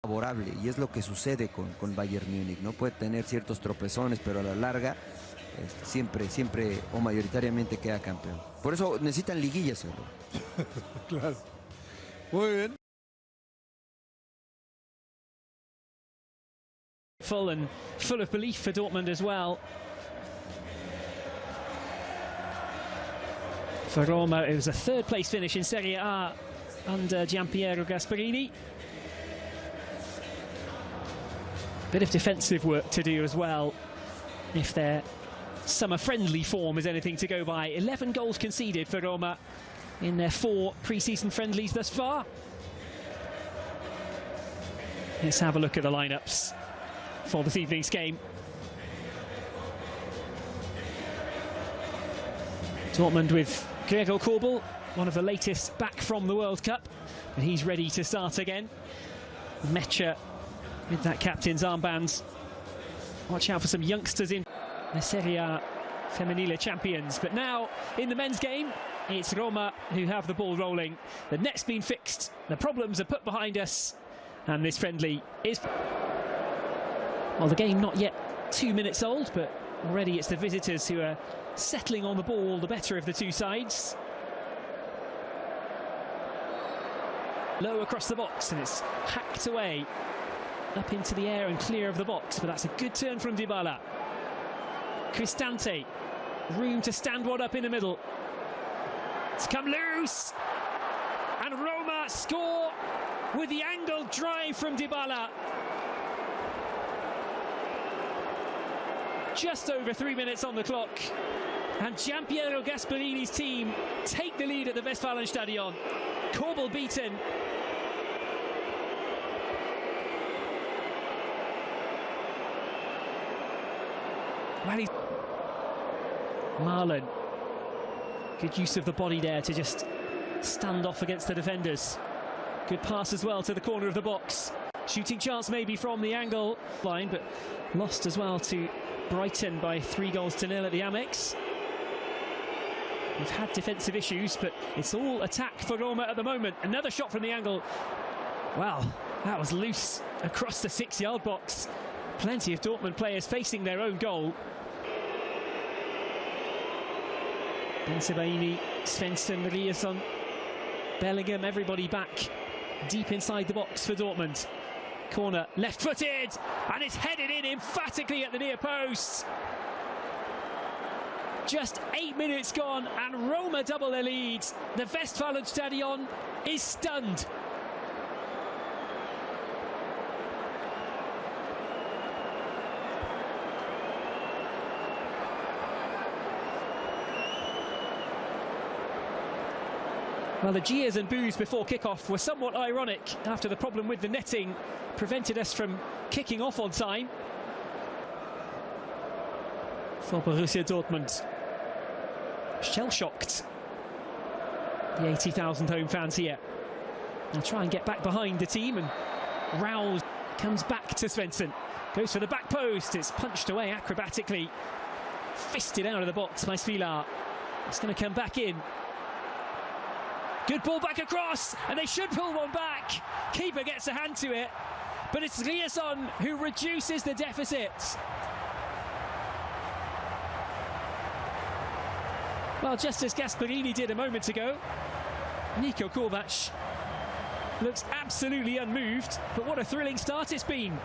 favorable, y es lo que sucede con Bayern Múnich, ¿no? Puede tener ciertos tropezones, pero a la larga siempre o mayoritariamente queda campeón. Por eso necesitan liguillas, ¿no? Claro. Muy bien. Full and full of belief for Dortmund as well. For Roma, it was a third-place finish in Serie A under Gianpiero Gasperini. Bit of defensive work to do as well, if their summer-friendly form is anything to go by. 11 goals conceded for Roma in their 4 pre-season friendlies thus far. Let's have a look at the lineups for this evening's game. Dortmund with Gregor Kobel, one of the latest back from the World Cup, and he's ready to start again. Mecha with that captain's armband. Watch out for some youngsters in the Serie A Femminile champions. But now, in the men's game, it's Roma who have the ball rolling. The net's been fixed, the problems are put behind us, and this friendly is... Well, the game not yet 2 minutes old, but already it's the visitors who are settling on the ball, the better of the two sides. Low across the box, and it's hacked away up into the air and clear of the box, but that's a good turn from Dybala. Cristante, room to stand one up in the middle. It's come loose, and Roma score with the angled drive from Dybala. Just over 3 minutes on the clock, and Gianpiero Gasperini's team take the lead at the Westfalenstadion. Kobel beaten. Marlon, good use of the body there to just stand off against the defenders. Good pass as well to the corner of the box. Shooting chance maybe from the angle line, but lost as well to Brighton by 3-0 at the Amex. We've had defensive issues, but it's all attack for Roma at the moment. Another shot from the angle. Wow, that was loose across the 6-yard box. Plenty of Dortmund players facing their own goal. Bensebaini, Svensson, Riasson, Bellingham, everybody back deep inside the box for Dortmund. Corner, left-footed, and it's headed in emphatically at the near post. Just 8 minutes gone, and Roma double their lead. The Westfalenstadion is stunned. Well, the jeers and boos before kick-off were somewhat ironic after the problem with the netting prevented us from kicking off on time. For Borussia Dортмунд, shell-shocked. The 80,000 home fans here. They'll try and get back behind the team, and Rouse comes back to Svensson. Goes for the back post, it's punched away acrobatically. Fisted out of the box by Svilar. It's going to come back in. Good ball back across, and they should pull one back. Keeper gets a hand to it, but it's Riasson who reduces the deficit. Well, just as Gasperini did a moment ago, Niko Kovac looks absolutely unmoved, but what a thrilling start it's been.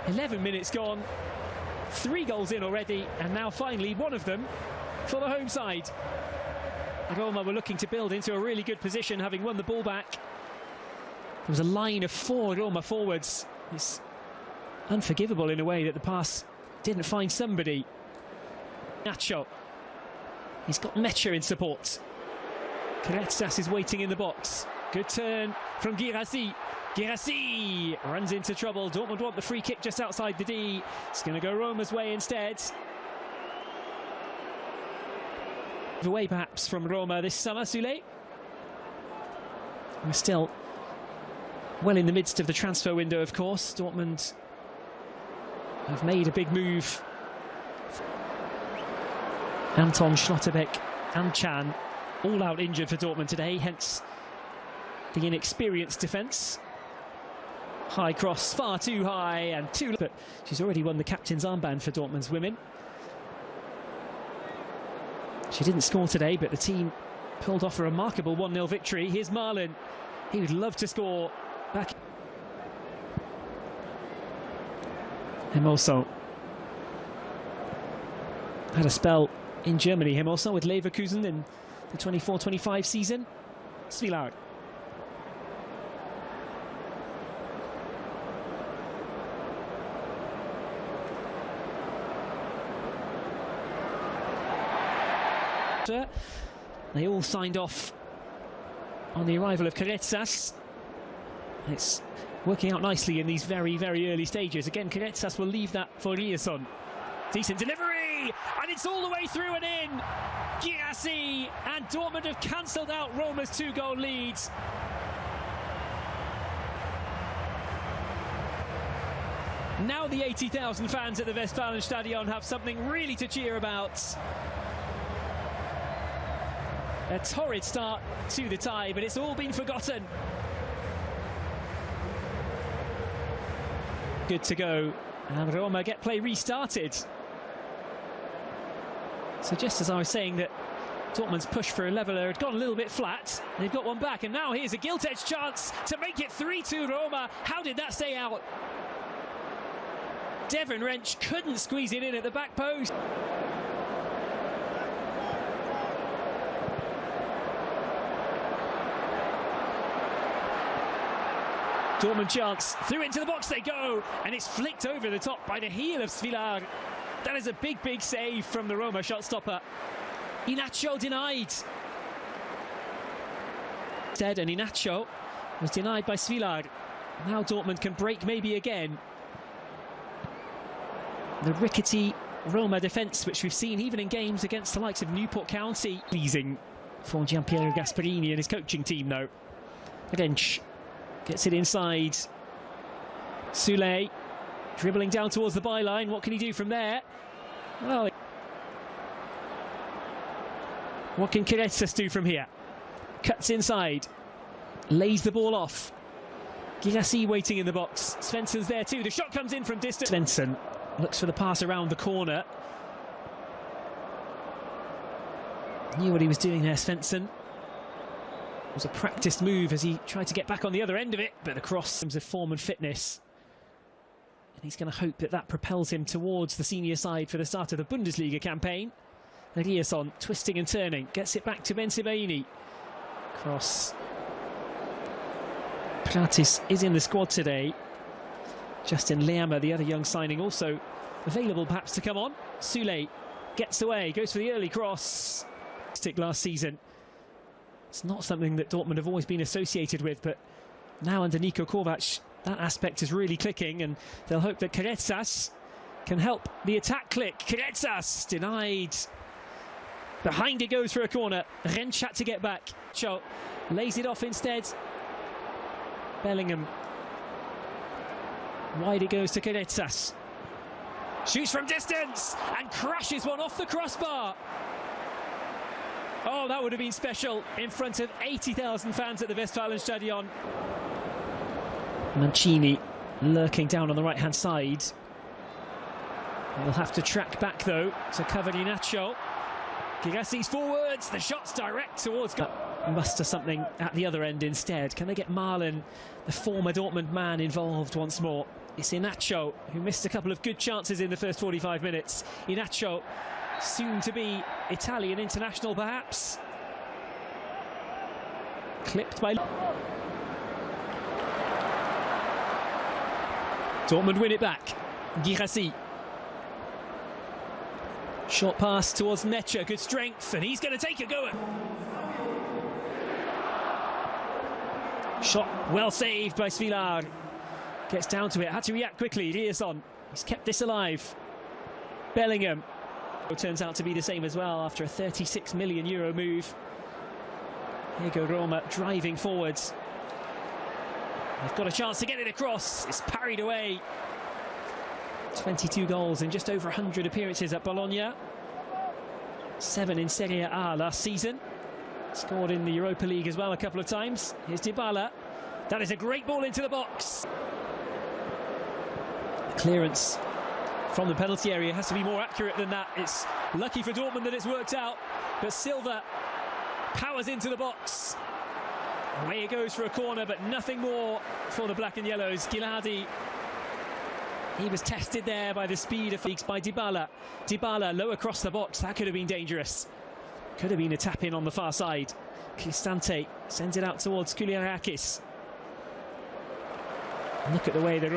11 minutes gone, 3 goals in already, and now finally one of them for the home side. Roma were looking to build into a really good position, having won the ball back. There was a line of 4 Roma forwards. It's unforgivable in a way that the pass didn't find somebody. Nacho. He's got Mecha in support. Keretsas is waiting in the box. Good turn from Girassi. Girassi runs into trouble. Dortmund want the free kick just outside the D. It's going to go Roma's way instead. Away perhaps from Roma this summer, Sule. We're still well in the midst of the transfer window, of course. Dortmund have made a big move. Anton Schlotterbeck and Chan all out injured for Dortmund today, hence the inexperienced defence. High cross, far too high and too... But she's already won the captain's armband for Dortmund's women. She didn't score today, but the team pulled off a remarkable 1-0 victory. Here's Marlon. He would love to score back. Him also had a spell in Germany, him also with Leverkusen in the 24-25 season. Svilar. They all signed off on the arrival of Keretsas. It's working out nicely in these very, very early stages. Again, Keretsas will leave that for Rierson. Decent delivery, and it's all the way through and in. Girassi and Dortmund have cancelled out Roma's 2-goal leads. Now the 80,000 fans at the Westfalenstadion have something really to cheer about. A torrid start to the tie, but it's all been forgotten. Good to go, and Roma get play restarted. So just as I was saying that Dortmund's push for a leveller had gone a little bit flat, they've got one back, and now here's a gilt-edged chance to make it 3-2 Roma. How did that stay out? Devon Wrench couldn't squeeze it in at the back post. Dortmund chance, through into the box they go, and it's flicked over the top by the heel of Svilar. That is a big, big save from the Roma shot stopper. Inacho denied. Instead, and Inacho was denied by Svilar. Now Dortmund can break maybe again. The rickety Roma defence, which we've seen even in games against the likes of Newport County. Pleasing for Giampiero Gasparini and his coaching team, though. Rensch gets it inside. Soulé dribbling down towards the byline. What can he do from there? Well, what can Keretsas do from here? Cuts inside. Lays the ball off. Girassi waiting in the box. Svensson's there too. The shot comes in from distance. Svensson looks for the pass around the corner. Knew what he was doing there, Svensson. It was a practiced move as he tried to get back on the other end of it, but across in terms of form and fitness. And he's going to hope that that propels him towards the senior side for the start of the Bundesliga campaign. Rierson twisting and turning, gets it back to Bensebaini. Cross. Pratis is in the squad today. Justin Leama, the other young signing, also available perhaps to come on. Soulé gets away, goes for the early cross. Last season. It's not something that Dortmund have always been associated with, but now under Niko Kovac, that aspect is really clicking, and they'll hope that Keretsas can help the attack click. Keretsas denied. Behind it goes for a corner. Rensch had to get back. Cho lays it off instead. Bellingham. Wide it goes to Keretsas. Shoots from distance and crashes one off the crossbar. Oh, that would have been special in front of 80,000 fans at the Westfalenstadion. Mancini lurking down on the right-hand side. They'll have to track back, though, to cover Inacho. Girassi's forwards, the shot's direct towards... Muster something at the other end instead. Can they get Marlon, the former Dortmund man, involved once more? It's Inacho, who missed a couple of good chances in the first 45 minutes. Inacho, soon to be Italian international, perhaps. Clipped by... Dortmund win it back. Girassi. Short pass towards Necha, good strength, and he's going to take a go. Shot well saved by Svilar. Gets down to it, had to react quickly. Rierson, he's kept this alive. Bellingham. It turns out to be the same as well after a €36 million move. Here go Roma driving forwards. They've got a chance to get it across. It's parried away. 22 goals in just over 100 appearances at Bologna. 7 in Serie A last season. Scored in the Europa League as well a couple of times. Here's Dybala. That is a great ball into the box. Clearance from the penalty area has to be more accurate than that. It's lucky for Dortmund that it's worked out, but Silva powers into the box. Away it goes for a corner, but nothing more for the black and yellows. Giladi, he was tested there by the speed of Felix by Dybala. Dybala low across the box, that could have been dangerous. Could have been a tap in on the far side. Cristante sends it out towards Kouliarakis. Look at the way they're all